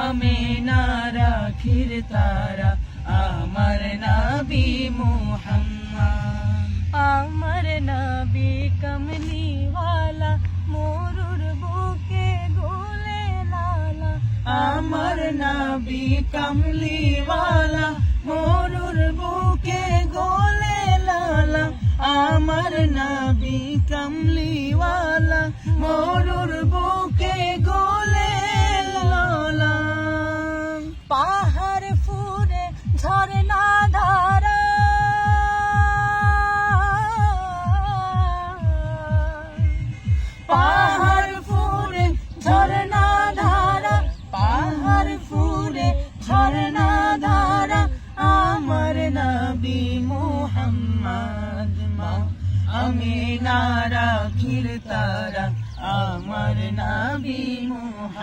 আমিনার আখির তারা আমার নবী মুহাম্মদ। আমার নবী কমলি ওয়ালা মোরুর বুকে গোলে লালা, আমার নবী কমলিওয়ালা মোরুর বুকে গোলে লালা, আমার নবী কমলিওয়ালা মোরুর বুকে গোলে লালা। পাহাড় ফুরে ঝরনা ধারা, পাহাড় ফুরে ঝরনা ধারা, পাহাড় ফুরে ঝরনা ধারা, আমার নবী মুহাম্মদ। মা আমিনার আখির তারা আমার নবী